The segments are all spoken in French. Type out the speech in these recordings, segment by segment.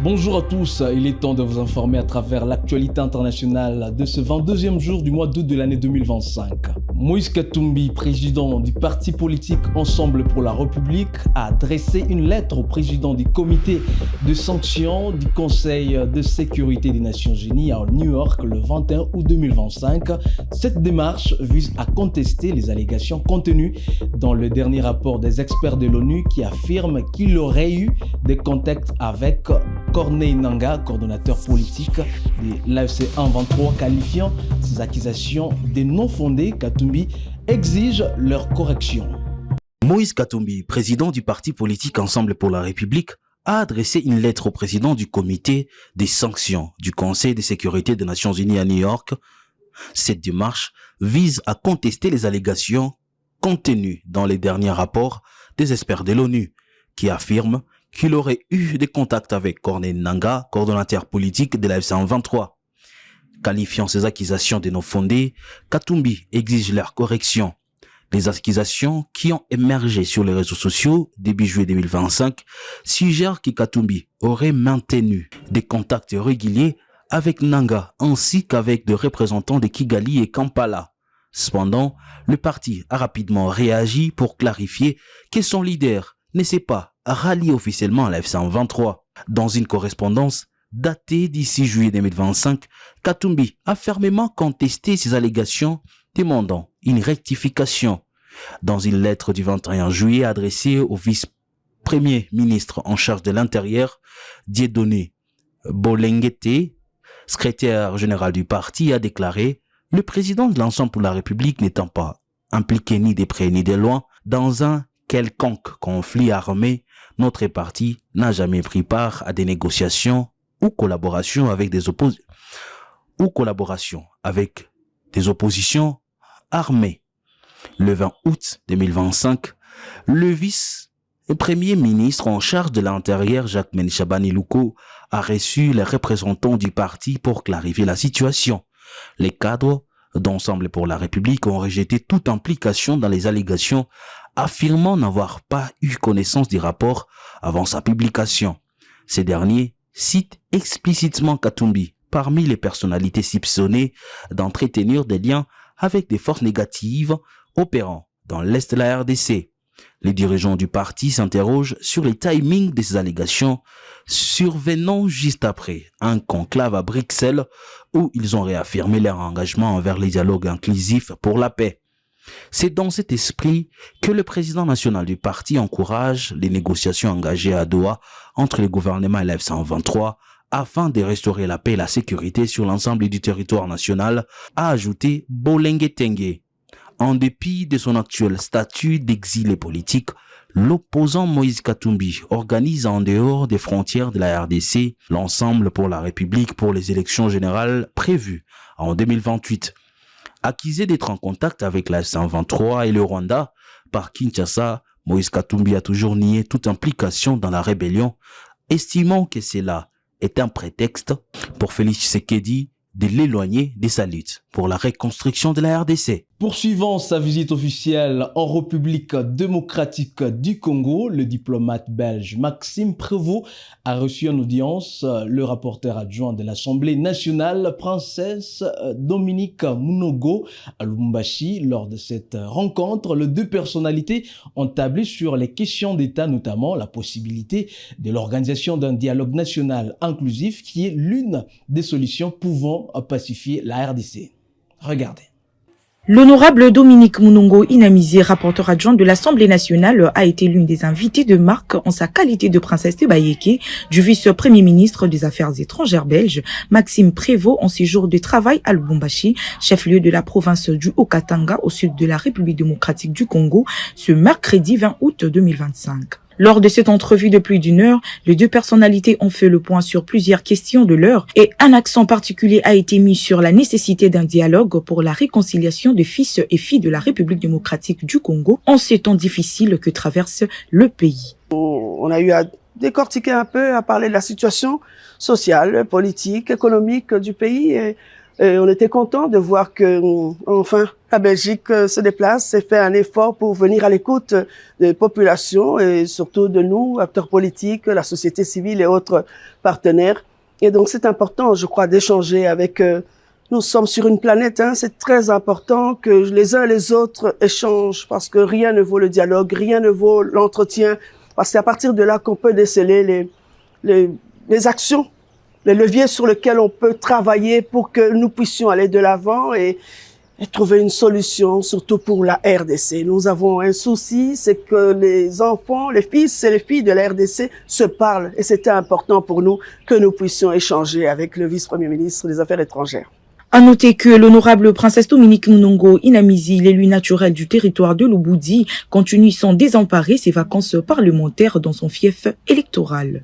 Bonjour à tous, il est temps de vous informer à travers l'actualité internationale de ce 22e jour du mois d'août de l'année 2025. Moïse Katumbi, président du parti politique Ensemble pour la République, a adressé une lettre au président du comité de sanctions du Conseil de sécurité des Nations Unies à New York le 21 août 2025. Cette démarche vise à contester les allégations contenues dans le dernier rapport des experts de l'ONU qui affirme qu'il aurait eu des contacts avec Corneille Nangaa, coordonnateur politique de l'AFC 123, qualifiant ces accusations de non fondées. Katumbi exige leur correction. Moïse Katumbi, président du parti politique Ensemble pour la République, a adressé une lettre au président du comité des sanctions du Conseil de sécurité des Nations Unies à New York. Cette démarche vise à contester les allégations contenues dans les derniers rapports des experts de l'ONU qui affirment qu'il aurait eu des contacts avec Corneille Nangaa, coordonnateur politique de l'AFC 123. Qualifiant ces accusations de non fondées, Katumbi exige leur correction. Les accusations qui ont émergé sur les réseaux sociaux début juillet 2025 suggèrent que Katumbi aurait maintenu des contacts réguliers avec Nangaa ainsi qu'avec des représentants de Kigali et Kampala. Cependant, le parti a rapidement réagi pour clarifier que son leader ne s'est pas rallié officiellement à l'AFC 123. Dans une correspondance datée d'ici juillet 2025, Katumbi a fermement contesté ces allégations, demandant une rectification. Dans une lettre du 21 juillet adressée au vice-premier ministre en charge de l'Intérieur, Dieudonné Bolengete, secrétaire général du parti, a déclaré « Le président de l'Ensemble pour la République n'étant pas impliqué ni de près ni de loin dans un quelconque conflit armé, notre parti n'a jamais pris part à des négociations ou collaboration avec des oppositions armées. Le 20 août 2025, le vice-premier ministre en charge de l'Intérieur, Jacquemaine Chabani-Louko, a reçu les représentants du parti pour clarifier la situation. Les cadres d'Ensemble pour la République ont rejeté toute implication dans les allégations, affirmant n'avoir pas eu connaissance du rapport avant sa publication. Ces derniers citent explicitement Katumbi parmi les personnalités soupçonnées d'entretenir des liens avec des forces négatives opérant dans l'Est de la RDC. Les dirigeants du parti s'interrogent sur les timings de ces allégations, survenant juste après un conclave à Bruxelles où ils ont réaffirmé leur engagement envers les dialogues inclusifs pour la paix. C'est dans cet esprit que le président national du parti encourage les négociations engagées à Doha entre le gouvernement et l'AFC 123 afin de restaurer la paix et la sécurité sur l'ensemble du territoire national, a ajouté Bolengete. En dépit de son actuel statut d'exilé politique, l'opposant Moïse Katumbi organise en dehors des frontières de la RDC l'Ensemble pour la République pour les élections générales prévues en 2028. Accusé d'être en contact avec la S123 et le Rwanda par Kinshasa, Moïse Katumbi a toujours nié toute implication dans la rébellion, estimant que cela est un prétexte pour Félix Tshisekedi de l'éloigner de sa lutte pour la reconstruction de la RDC. Poursuivant sa visite officielle en République démocratique du Congo, le diplomate belge Maxime Prévost a reçu en audience le rapporteur adjoint de l'Assemblée nationale, princesse Dominique Munogo à Lubumbashi. Lors de cette rencontre, les deux personnalités ont tablé sur les questions d'État, notamment la possibilité de l'organisation d'un dialogue national inclusif qui est l'une des solutions pouvant pacifier la RDC. Regardez. L'honorable Dominique Munongo Inamizé, rapporteur adjoint de l'Assemblée nationale, a été l'une des invitées de marque en sa qualité de princesse Tebayeke du vice-premier ministre des Affaires étrangères belge, Maxime Prévost, en séjour de travail à Lubumbashi, chef-lieu de la province du Haut-Katanga au sud de la République démocratique du Congo, ce mercredi 20 août 2025. Lors de cette entrevue de plus d'une heure, les deux personnalités ont fait le point sur plusieurs questions de l'heure et un accent particulier a été mis sur la nécessité d'un dialogue pour la réconciliation des fils et filles de la République démocratique du Congo en ces temps difficiles que traverse le pays. On a eu à décortiquer un peu, à parler de la situation sociale, politique, économique du pays et Et on était content de voir que, enfin, la Belgique se déplace et fait un effort pour venir à l'écoute des populations et surtout de nous, acteurs politiques, la société civile et autres partenaires. Et donc, c'est important, je crois, d'échanger avec nous sommes sur une planète, hein, c'est très important que les uns et les autres échangent parce que rien ne vaut le dialogue, rien ne vaut l'entretien, parce que c'est à partir de là qu'on peut déceler les actions, les leviers sur lesquels on peut travailler pour que nous puissions aller de l'avant et trouver une solution, surtout pour la RDC. Nous avons un souci, c'est que les enfants, les fils et les filles de la RDC se parlent et c'était important pour nous que nous puissions échanger avec le vice-premier ministre des Affaires étrangères. À noter que l'honorable princesse Dominique Munongo Inamizi, l'élu naturel du territoire de l'Oboudi, continue sans désemparer ses vacances parlementaires dans son fief électoral.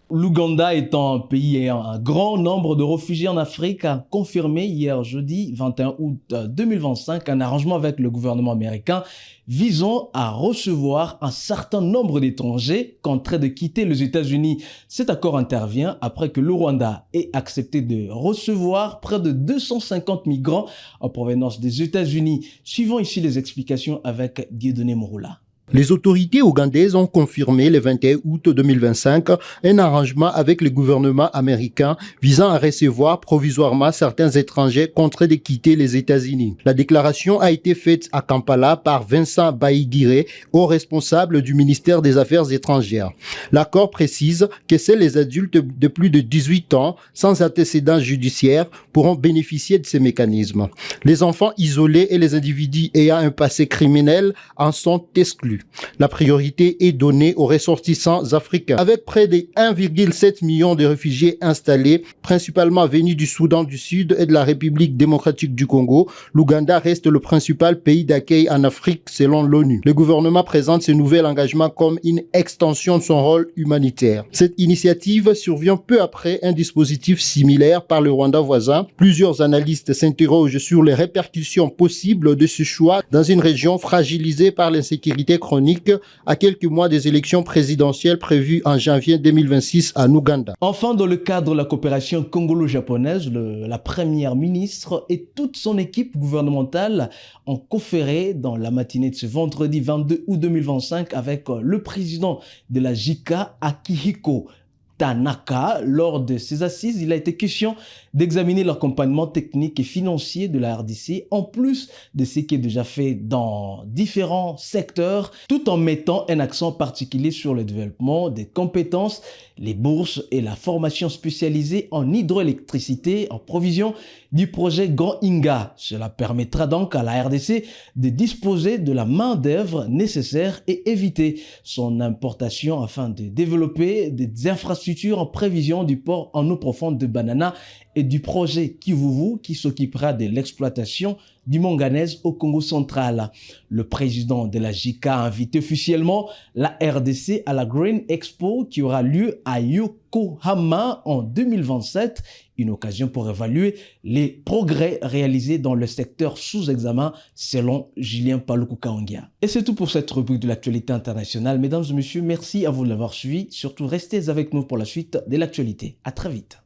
L'Ouganda étant un pays ayant un grand nombre de réfugiés en Afrique a confirmé hier jeudi 21 août 2025 un arrangement avec le gouvernement américain visant à recevoir un certain nombre d'étrangers contraints de quitter les États-Unis. Cet accord intervient après que le Rwanda ait accepté de recevoir près de 250 migrants en provenance des États-Unis. Suivons ici les explications avec Dieudonné Mouroula. Les autorités ougandaises ont confirmé le 21 août 2025 un arrangement avec le gouvernement américain visant à recevoir provisoirement certains étrangers contraints de quitter les États-Unis. La déclaration a été faite à Kampala par Vincent Baïgiré, haut responsable du ministère des Affaires étrangères. L'accord précise que seuls les adultes de plus de 18 ans sans antécédents judiciaires pourront bénéficier de ces mécanismes. Les enfants isolés et les individus ayant un passé criminel en sont exclus. La priorité est donnée aux ressortissants africains. Avec près de 1,7 million de réfugiés installés, principalement venus du Soudan du Sud et de la République démocratique du Congo, l'Ouganda reste le principal pays d'accueil en Afrique selon l'ONU. Le gouvernement présente ce nouvel engagement comme une extension de son rôle humanitaire. Cette initiative survient peu après un dispositif similaire par le Rwanda voisin. Plusieurs analystes s'interrogent sur les répercussions possibles de ce choix dans une région fragilisée par l'insécurité chronique à quelques mois des élections présidentielles prévues en janvier 2026 en Ouganda. Enfin, dans le cadre de la coopération congolo-japonaise, la première ministre et toute son équipe gouvernementale ont conféré dans la matinée de ce vendredi 22 août 2025 avec le président de la JICA, Akihiko Tanaka. Lors de ces assises, il a été question d'examiner l'accompagnement technique et financier de la RDC, en plus de ce qui est déjà fait dans différents secteurs, tout en mettant un accent particulier sur le développement des compétences, les bourses et la formation spécialisée en hydroélectricité, en provision du projet Grand Inga. Cela permettra donc à la RDC de disposer de la main-d'œuvre nécessaire et éviter son importation afin de développer des infrastructures en prévision du port en eau profonde de Banana et du projet Kivuvu qui s'occupera de l'exploitation du manganèse au Congo central. Le président de la JICA a invité officiellement la RDC à la Green Expo qui aura lieu à Yokohama en 2027. Une occasion pour évaluer les progrès réalisés dans le secteur sous examen selon Julien Paluku Kaongia. Et c'est tout pour cette rubrique de l'actualité internationale. Mesdames et messieurs, merci à vous de l'avoir suivi. Surtout, restez avec nous pour la suite de l'actualité. À très vite.